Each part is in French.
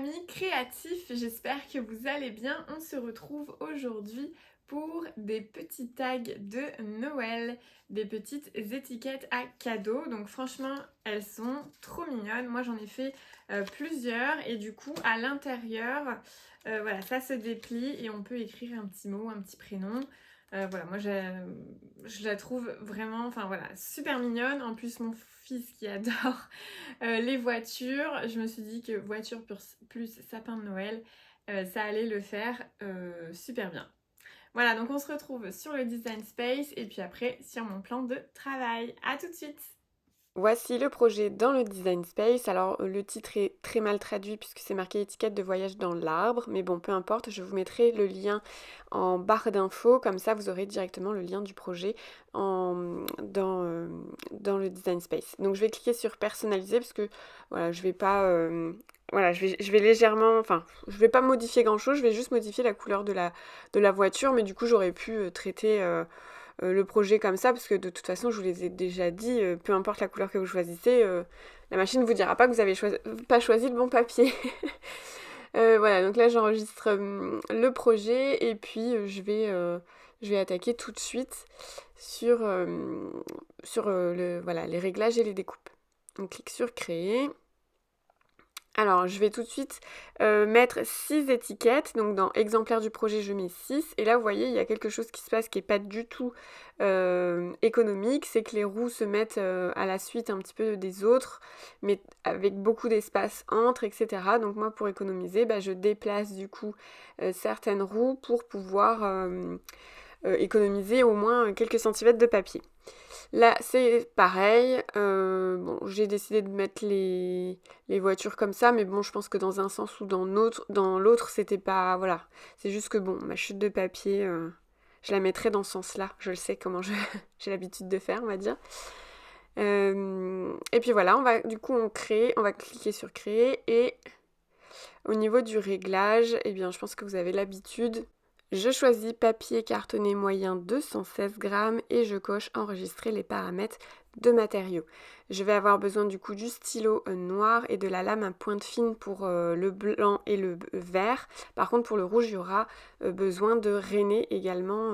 amis créatifs, j'espère que vous allez bien. On se retrouve aujourd'hui pour des petits tags de Noël, des petites étiquettes à cadeaux. Donc franchement, elles sont trop mignonnes. Moi j'en ai fait plusieurs et du coup à l'intérieur, voilà, ça se déplie et on peut écrire un petit mot, un petit prénom. Voilà, moi je la trouve vraiment, enfin voilà, super mignonne. En plus mon fils qui adore les voitures, je me suis dit que voiture plus sapin de Noël, ça allait le faire super bien. Voilà, donc on se retrouve sur le design space et puis après sur mon plan de travail. À tout de suite. Voici le projet dans le Design Space. Alors, le titre est très mal traduit puisque c'est marqué étiquette de voyage dans l'arbre, mais bon, peu importe, je vous mettrai le lien en barre d'infos, comme ça vous aurez directement le lien du projet dans le Design Space. Donc, je vais cliquer sur personnaliser parce que voilà, je vais pas. Voilà, je vais légèrement, enfin, je vais pas modifier grand chose, je vais juste modifier la couleur de la voiture, mais du coup, j'aurais pu traiter le projet comme ça, parce que de toute façon, je vous les ai déjà dit, peu importe la couleur que vous choisissez, la machine ne vous dira pas que vous avez pas choisi le bon papier. Voilà, donc là j'enregistre le projet et puis je vais attaquer tout de suite sur voilà, les réglages et les découpes. On clique sur créer. Alors, je vais tout de suite mettre 6 étiquettes. Donc, dans exemplaire du projet, je mets 6. Et là, vous voyez, il y a quelque chose qui se passe qui n'est pas du tout économique. C'est que les roues se mettent à la suite un petit peu des autres, mais avec beaucoup d'espace entre, etc. Donc, moi, pour économiser, bah, je déplace du coup certaines roues pour pouvoir économiser au moins quelques centimètres de papier. Là, c'est pareil. Bon, j'ai décidé de mettre les voitures comme ça, mais bon, je pense que dans un sens ou dans l'autre, c'était pas. Voilà. C'est juste que bon, ma chute de papier, je la mettrai dans ce sens-là. Je le sais comment j'ai l'habitude de faire, on va dire. Et puis voilà, on va cliquer sur créer et au niveau du réglage, eh bien, je pense que vous avez l'habitude. Je choisis papier cartonné moyen 216 grammes et je coche enregistrer les paramètres de matériaux. Je vais avoir besoin du coup du stylo noir et de la lame à pointe fine pour le blanc et le vert. Par contre pour le rouge, il y aura besoin de rainé également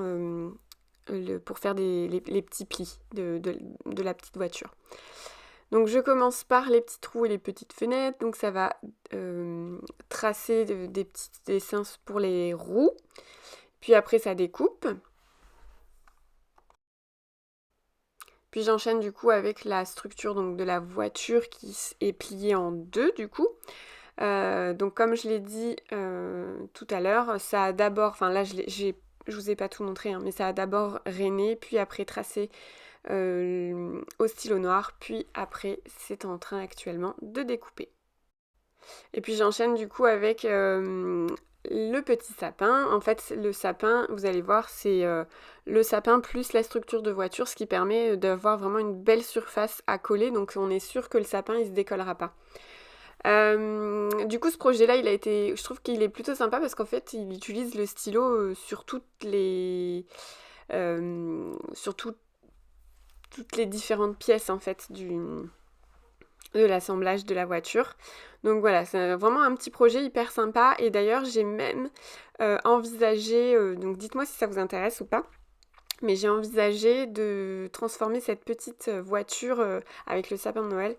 pour faire les petits plis de la petite voiture. Donc je commence par les petits trous et les petites fenêtres. Donc ça va tracer des petits dessins pour les roues. Puis après ça découpe. Puis j'enchaîne du coup avec la structure donc, de la voiture qui est pliée en deux du coup. Donc comme je l'ai dit tout à l'heure, ça a d'abord, enfin là je vous ai pas tout montré, hein, mais ça a d'abord rainé, puis après tracé au stylo noir, puis après c'est en train actuellement de découper. Et puis j'enchaîne du coup avec le petit sapin. En fait, le sapin, vous allez voir, c'est le sapin plus la structure de voiture, ce qui permet d'avoir vraiment une belle surface à coller. Donc on est sûr que le sapin, il se décollera pas. Du coup, ce projet-là, je trouve qu'il est plutôt sympa parce qu'en fait, il utilise le stylo sur toutes les différentes pièces en fait de l'assemblage de la voiture. Donc voilà, c'est vraiment un petit projet hyper sympa. Et d'ailleurs, j'ai même envisagé, donc dites-moi si ça vous intéresse ou pas, mais j'ai envisagé de transformer cette petite voiture avec le sapin de Noël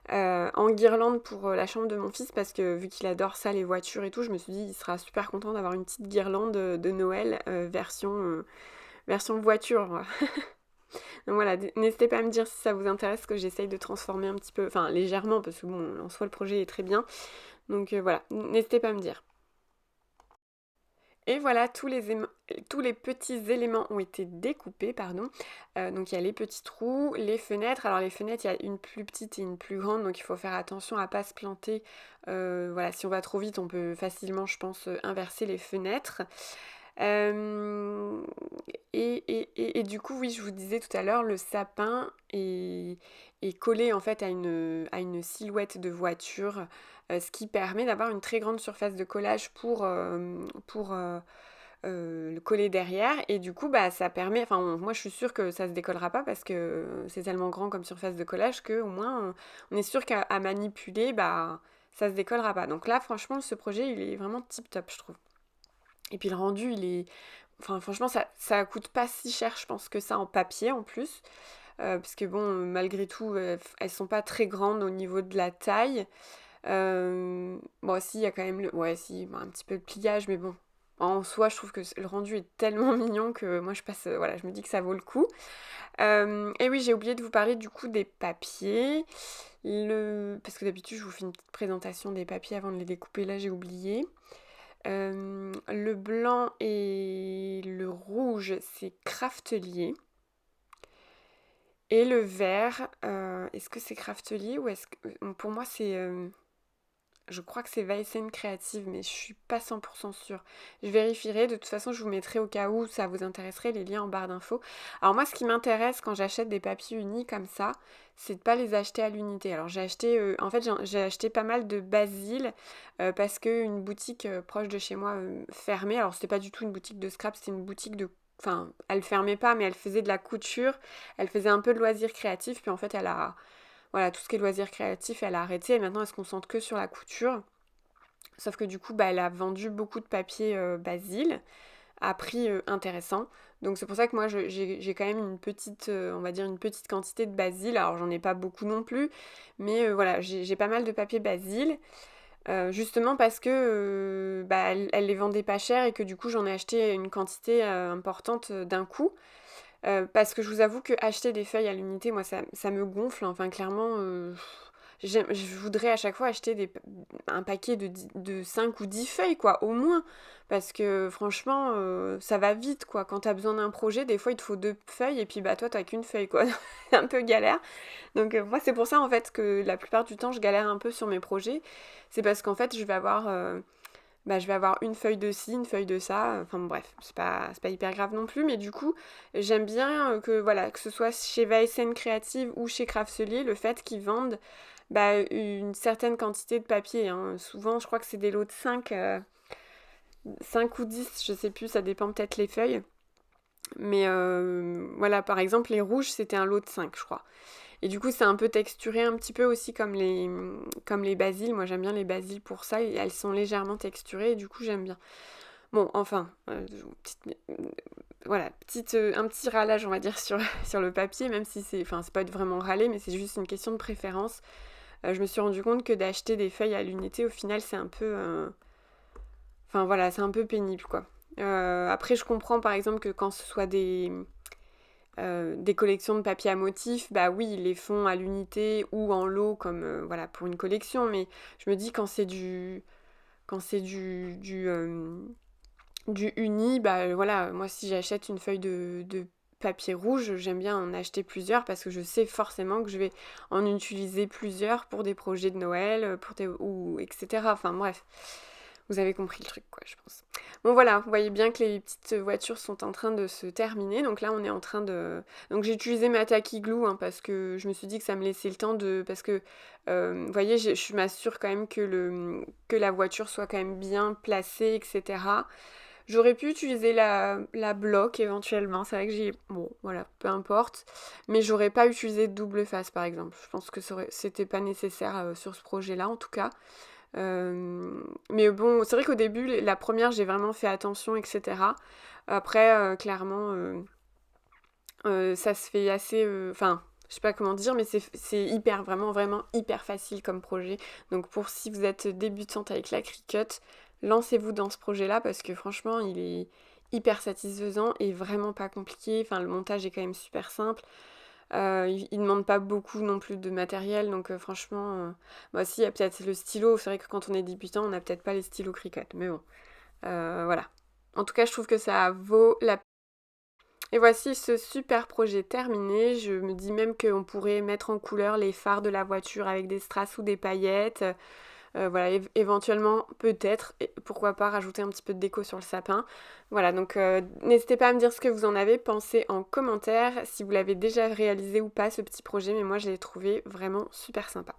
en guirlande pour la chambre de mon fils parce que vu qu'il adore ça, les voitures et tout, je me suis dit il sera super content d'avoir une petite guirlande de Noël version voiture. Donc voilà, n'hésitez pas à me dire si ça vous intéresse que j'essaye de transformer un petit peu, enfin légèrement parce que bon, en soi le projet est très bien. Donc voilà, n'hésitez pas à me dire. Et voilà, tous les petits éléments ont été découpés, pardon. Donc il y a les petits trous, les fenêtres. Alors les fenêtres, il y a une plus petite et une plus grande, donc il faut faire attention à pas se planter. Voilà, si on va trop vite, on peut facilement, je pense, inverser les fenêtres. Euh, et du coup, oui, je vous disais tout à l'heure, le sapin est collé en fait à une silhouette de voiture, ce qui permet d'avoir une très grande surface de collage pour le coller derrière. Et du coup, bah, ça permet, enfin, moi je suis sûre que ça se décollera pas parce que c'est tellement grand comme surface de collage que au moins on est sûr qu'à manipuler, bah, ça se décollera pas. Donc là, franchement, ce projet, il est vraiment tip top, je trouve. Et puis le rendu, il est... Enfin, franchement, ça coûte pas si cher, je pense, que ça en papier, en plus. Parce que bon, malgré tout, elles sont pas très grandes au niveau de la taille. Bon, si, il y a quand même ouais, si, un petit peu de pliage, mais bon. En soi, je trouve que le rendu est tellement mignon que moi, voilà, je me dis que ça vaut le coup. Et oui, j'ai oublié de vous parler du coup des papiers. Parce que d'habitude, je vous fais une petite présentation des papiers avant de les découper. Là, j'ai oublié. Le blanc et le rouge, c'est Craftelier. Et le vert, est-ce que c'est Craftelier ou est-ce que... Pour moi, c'est... je crois que c'est Weissen Creative, mais je suis pas 100% sûre. Je vérifierai, de toute façon, je vous mettrai au cas où ça vous intéresserait les liens en barre d'infos. Alors moi, ce qui m'intéresse quand j'achète des papiers unis comme ça, c'est de pas les acheter à l'unité. Alors j'ai acheté, en fait, j'ai acheté pas mal de Basil parce qu'une boutique proche de chez moi fermait. Alors c'était pas du tout une boutique de scrap, c'était une boutique de... Enfin, elle fermait pas, mais elle faisait de la couture, elle faisait un peu de loisirs créatifs, puis en fait, elle a... Voilà, tout ce qui est loisirs créatifs, elle a arrêté et maintenant elle se concentre que sur la couture. Sauf que du coup, elle a vendu beaucoup de papier Basil à prix intéressant. Donc c'est pour ça que moi j'ai quand même une petite, on va dire une petite quantité de Basil. Alors j'en ai pas beaucoup non plus, mais voilà, j'ai pas mal de papier Basil. Justement parce que elle les vendait pas cher et que du coup j'en ai acheté une quantité importante d'un coup. Parce que je vous avoue que acheter des feuilles à l'unité, moi ça me gonfle. Enfin clairement, je voudrais à chaque fois acheter un paquet de 5 ou 10 feuilles, quoi, au moins. Parce que franchement, ça va vite, quoi. Quand t'as besoin d'un projet, des fois il te faut 2 feuilles et puis bah toi t'as qu'une feuille, quoi. C'est un peu galère. Donc moi c'est pour ça en fait que la plupart du temps je galère un peu sur mes projets. C'est parce qu'en fait je vais avoir une feuille de ci, une feuille de ça, enfin bon, bref, c'est pas hyper grave non plus, mais du coup, j'aime bien que, voilà, que ce soit chez Weissen Creative ou chez Craftelier, le fait qu'ils vendent une certaine quantité de papier, hein. Souvent, je crois que c'est des lots de 5 ou 10, je sais plus, ça dépend peut-être les feuilles. Mais voilà, par exemple, les rouges, c'était un lot de 5, je crois. Et du coup, c'est un peu texturé un petit peu aussi comme les basiles. Moi, j'aime bien les basiles pour ça. Elles sont légèrement texturées et du coup, j'aime bien. Bon, enfin, voilà, un petit râlage, on va dire, sur le papier, même si c'est pas vraiment râler, mais c'est juste une question de préférence. Je me suis rendu compte que d'acheter des feuilles à l'unité, au final, c'est un peu... Enfin, voilà, c'est un peu pénible, quoi. Après, je comprends, par exemple, que quand ce soit des collections de papier à motifs, bah oui, ils les font à l'unité ou en lot comme voilà pour une collection, mais je me dis quand c'est du uni, bah voilà, moi si j'achète une feuille de papier rouge, j'aime bien en acheter plusieurs parce que je sais forcément que je vais en utiliser plusieurs pour des projets de Noël, ou etc. Enfin bref. Vous avez compris le truc, quoi, je pense. Bon, voilà, vous voyez bien que les petites voitures sont en train de se terminer. Donc là, on est en train de... Donc j'ai utilisé ma tacky glue, hein, parce que je me suis dit que ça me laissait le temps de... Parce que, vous voyez, je m'assure quand même que la voiture soit quand même bien placée, etc. J'aurais pu utiliser la bloc éventuellement. C'est vrai que Bon, voilà, peu importe. Mais j'aurais pas utilisé de double face, par exemple. Je pense que c'était pas nécessaire sur ce projet-là, en tout cas. Mais bon, c'est vrai qu'au début, la première, j'ai vraiment fait attention, etc. Après, clairement, ça se fait assez... Enfin, je sais pas comment dire, mais c'est hyper, vraiment, vraiment hyper facile comme projet. Donc si vous êtes débutante avec la Cricut, lancez-vous dans ce projet-là parce que franchement, il est hyper satisfaisant et vraiment pas compliqué. Enfin, le montage est quand même super simple. Il demande pas beaucoup non plus de matériel, donc franchement, bah si, il y a peut-être le stylo, c'est vrai que quand on est débutant, on n'a peut-être pas les stylos Cricut, mais bon, voilà. En tout cas, je trouve que ça vaut la peine. Et voici ce super projet terminé. Je me dis même qu'on pourrait mettre en couleur les phares de la voiture avec des strass ou des paillettes. Voilà, éventuellement, peut-être, pourquoi pas rajouter un petit peu de déco sur le sapin. Voilà, donc n'hésitez pas à me dire ce que vous en avez pensé en commentaire, si vous l'avez déjà réalisé ou pas ce petit projet, mais moi je l'ai trouvé vraiment super sympa.